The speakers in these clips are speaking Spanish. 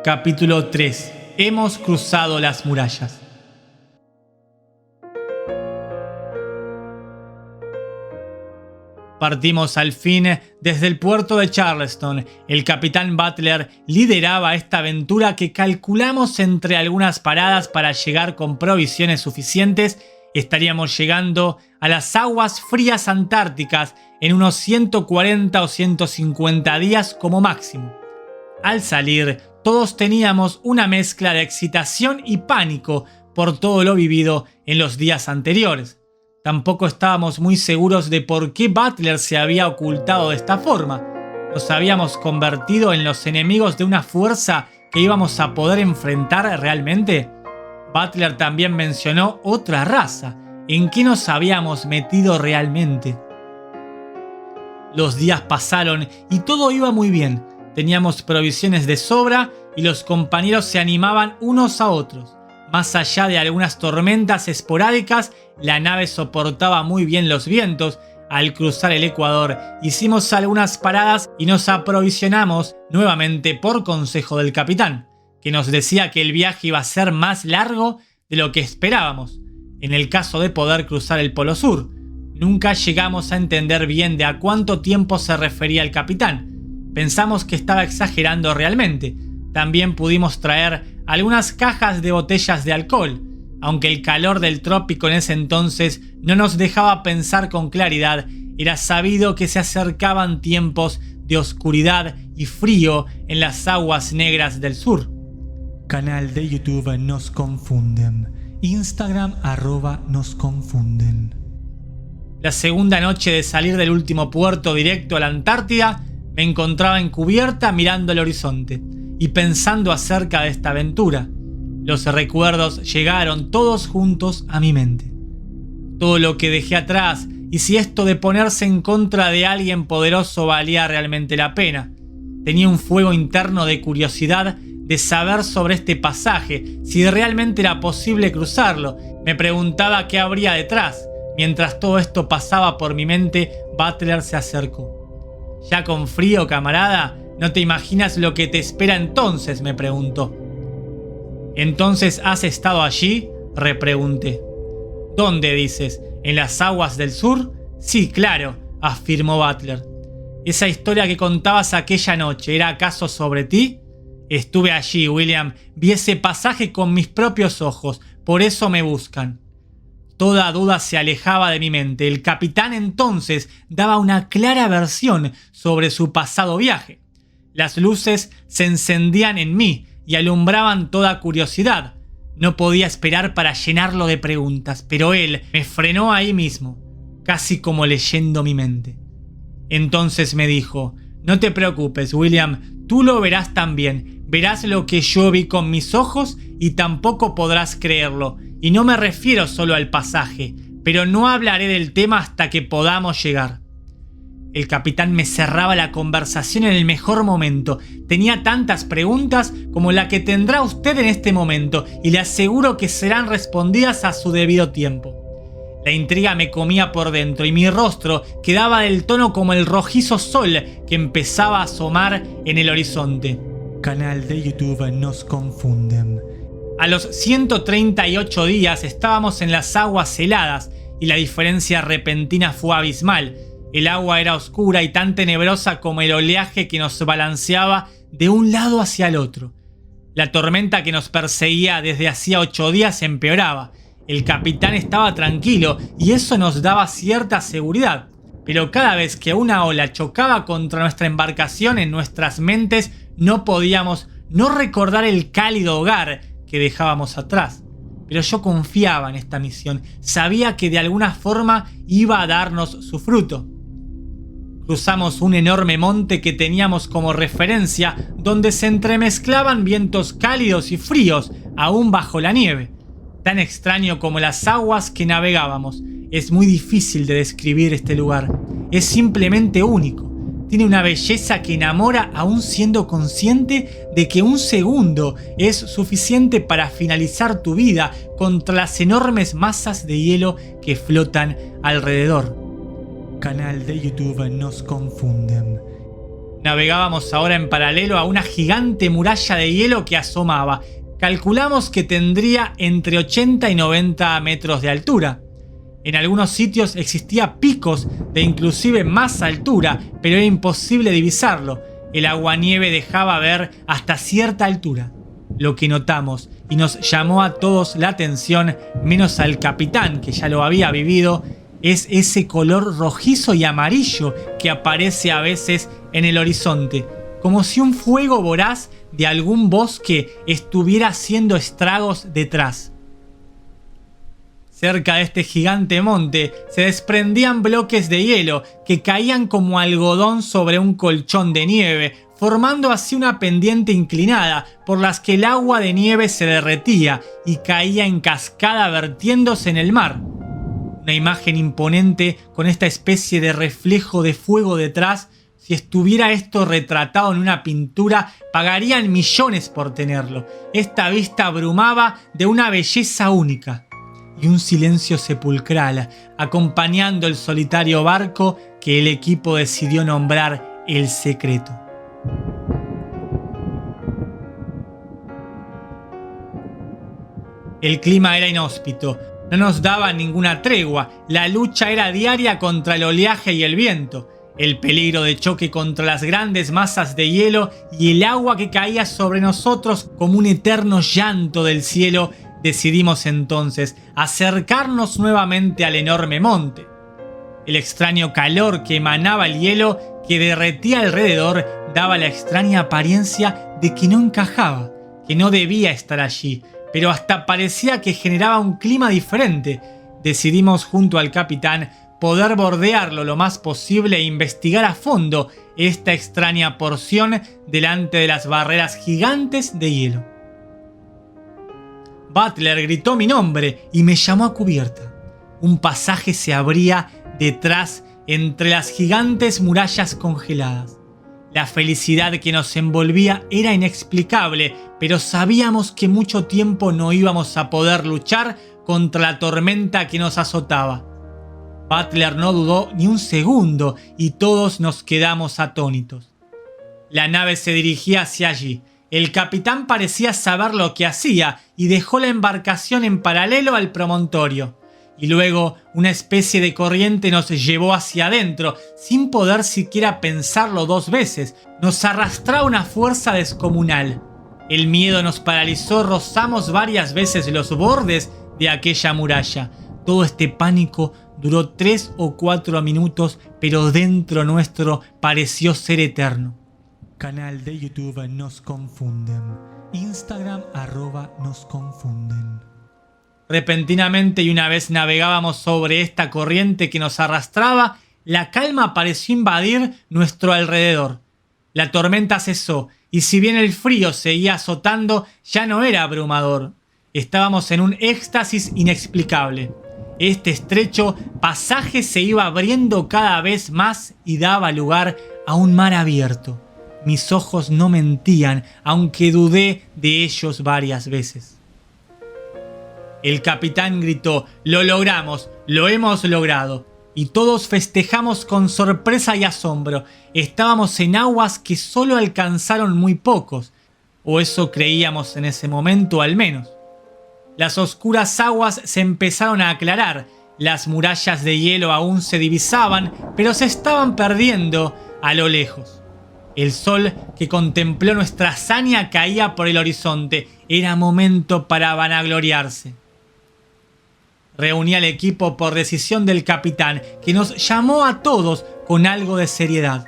Capítulo 3. Hemos cruzado las murallas. Partimos al fin desde el puerto de Charleston. El capitán Butler lideraba esta aventura que calculamos entre algunas paradas para llegar con provisiones suficientes. Estaríamos llegando a las aguas frías antárticas en unos 140 o 150 días como máximo. Al salir, todos teníamos una mezcla de excitación y pánico por todo lo vivido en los días anteriores. Tampoco estábamos muy seguros de por qué Butler se había ocultado de esta forma. ¿Nos habíamos convertido en los enemigos de una fuerza que íbamos a poder enfrentar realmente? Butler también mencionó otra raza. ¿En qué nos habíamos metido realmente? Los días pasaron y todo iba muy bien. Teníamos provisiones de sobra y los compañeros se animaban unos a otros. Más allá de algunas tormentas esporádicas, la nave soportaba muy bien los vientos. Al cruzar el Ecuador, hicimos algunas paradas y nos aprovisionamos nuevamente por consejo del capitán, que nos decía que el viaje iba a ser más largo de lo que esperábamos, en el caso de poder cruzar el Polo Sur. Nunca llegamos a entender bien de a cuánto tiempo se refería el capitán. Pensamos que estaba exagerando realmente. También pudimos traer algunas cajas de botellas de alcohol, aunque el calor del trópico en ese entonces no nos dejaba pensar con claridad. Era sabido que se acercaban tiempos de oscuridad y frío en las aguas negras del sur. Canal de YouTube Nos Confunden. Instagram @nosconfunden. La segunda noche de salir del último puerto directo a la Antártida, me encontraba en cubierta mirando el horizonte y pensando acerca de esta aventura. Los recuerdos llegaron todos juntos a mi mente. Todo lo que dejé atrás y si esto de ponerse en contra de alguien poderoso valía realmente la pena. Tenía un fuego interno de curiosidad de saber sobre este pasaje, si realmente era posible cruzarlo. Me preguntaba qué habría detrás. Mientras todo esto pasaba por mi mente, Butler se acercó. «¿Ya con frío, camarada? ¿No te imaginas lo que te espera entonces?», me preguntó. «¿Entonces has estado allí?», repregunté. «¿Dónde dices? ¿En las aguas del sur?». «Sí, claro», afirmó Butler. «¿Esa historia que contabas aquella noche era acaso sobre ti?». «Estuve allí, William. Vi ese pasaje con mis propios ojos. Por eso me buscan». Toda duda se alejaba de mi mente. El capitán entonces daba una clara versión sobre su pasado viaje. Las luces se encendían en mí y alumbraban toda curiosidad. No podía esperar para llenarlo de preguntas, pero él me frenó ahí mismo, casi como leyendo mi mente. Entonces me dijo: «No te preocupes, William, tú lo verás también. Verás lo que yo vi con mis ojos y tampoco podrás creerlo. Y no me refiero solo al pasaje, pero no hablaré del tema hasta que podamos llegar». El capitán me cerraba la conversación en el mejor momento. Tenía tantas preguntas como la que tendrá usted en este momento y le aseguro que serán respondidas a su debido tiempo. La intriga me comía por dentro y mi rostro quedaba del tono como el rojizo sol que empezaba a asomar en el horizonte. Canal de YouTube Nos Confunden. A los 138 días estábamos en las aguas heladas y la diferencia repentina fue abismal. El agua era oscura y tan tenebrosa como el oleaje que nos balanceaba de un lado hacia el otro. La tormenta que nos perseguía desde hacía 8 días empeoraba. El capitán estaba tranquilo y eso nos daba cierta seguridad. Pero cada vez que una ola chocaba contra nuestra embarcación, en nuestras mentes no podíamos no recordar el cálido hogar que dejábamos atrás. Pero yo confiaba en esta misión. Sabía que de alguna forma iba a darnos su fruto. Cruzamos un enorme monte que teníamos como referencia, donde se entremezclaban vientos cálidos y fríos, aún bajo la nieve. Tan extraño como las aguas que navegábamos. Es muy difícil de describir este lugar. Es simplemente único. Tiene una belleza que enamora aún siendo consciente de que un segundo es suficiente para finalizar tu vida contra las enormes masas de hielo que flotan alrededor. Canal de YouTube Nos Confunden. Navegábamos ahora en paralelo a una gigante muralla de hielo que asomaba. Calculamos que tendría entre 80 y 90 metros de altura. En algunos sitios existía picos de inclusive más altura, pero era imposible divisarlo. El aguanieve dejaba ver hasta cierta altura. Lo que notamos y nos llamó a todos la atención, menos al capitán que ya lo había vivido, es ese color rojizo y amarillo que aparece a veces en el horizonte, como si un fuego voraz de algún bosque estuviera haciendo estragos detrás. Cerca de este gigante monte se desprendían bloques de hielo que caían como algodón sobre un colchón de nieve, formando así una pendiente inclinada por las que el agua de nieve se derretía y caía en cascada vertiéndose en el mar. Una imagen imponente con esta especie de reflejo de fuego detrás. Si estuviera esto retratado en una pintura, pagarían millones por tenerlo. Esta vista abrumaba de una belleza única. Y un silencio sepulcral, acompañando el solitario barco que el equipo decidió nombrar El Secreto. El clima era inhóspito, no nos daba ninguna tregua, la lucha era diaria contra el oleaje y el viento, el peligro de choque contra las grandes masas de hielo y el agua que caía sobre nosotros como un eterno llanto del cielo. Decidimos entonces acercarnos nuevamente al enorme monte. El extraño calor que emanaba el hielo que derretía alrededor daba la extraña apariencia de que no encajaba, que no debía estar allí, pero hasta parecía que generaba un clima diferente. Decidimos junto al capitán poder bordearlo lo más posible e investigar a fondo esta extraña porción delante de las barreras gigantes de hielo. Butler gritó mi nombre y me llamó a cubierta. Un pasaje se abría detrás entre las gigantes murallas congeladas. La felicidad que nos envolvía era inexplicable, pero sabíamos que mucho tiempo no íbamos a poder luchar contra la tormenta que nos azotaba. Butler no dudó ni un segundo y todos nos quedamos atónitos. La nave se dirigía hacia allí. El capitán parecía saber lo que hacía y dejó la embarcación en paralelo al promontorio. Y luego una especie de corriente nos llevó hacia adentro, sin poder siquiera pensarlo dos veces. Nos arrastraba una fuerza descomunal. El miedo nos paralizó, rozamos varias veces los bordes de aquella muralla. Todo este pánico duró 3 o 4 minutos, pero dentro nuestro pareció ser eterno. Canal de YouTube Nos Confunden. Instagram @Nos Confunden. Repentinamente, y una vez navegábamos sobre esta corriente que nos arrastraba, la calma pareció invadir nuestro alrededor. La tormenta cesó, y si bien el frío seguía azotando, ya no era abrumador. Estábamos en un éxtasis inexplicable. Este estrecho pasaje se iba abriendo cada vez más y daba lugar a un mar abierto. Mis ojos no mentían, aunque dudé de ellos varias veces. El capitán gritó: «¡Lo logramos! ¡Lo hemos logrado!» Y todos festejamos con sorpresa y asombro. Estábamos en aguas que solo alcanzaron muy pocos, o eso creíamos en ese momento al menos. Las oscuras aguas se empezaron a aclarar, las murallas de hielo aún se divisaban, pero se estaban perdiendo a lo lejos. El sol que contempló nuestra hazaña caía por el horizonte. Era momento para vanagloriarse. Reuní al equipo por decisión del capitán, que nos llamó a todos con algo de seriedad.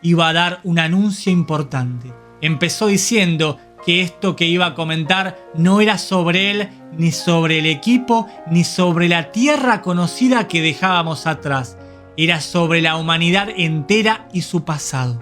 Iba a dar un anuncio importante. Empezó diciendo que esto que iba a comentar no era sobre él, ni sobre el equipo, ni sobre la tierra conocida que dejábamos atrás. Era sobre la humanidad entera y su pasado.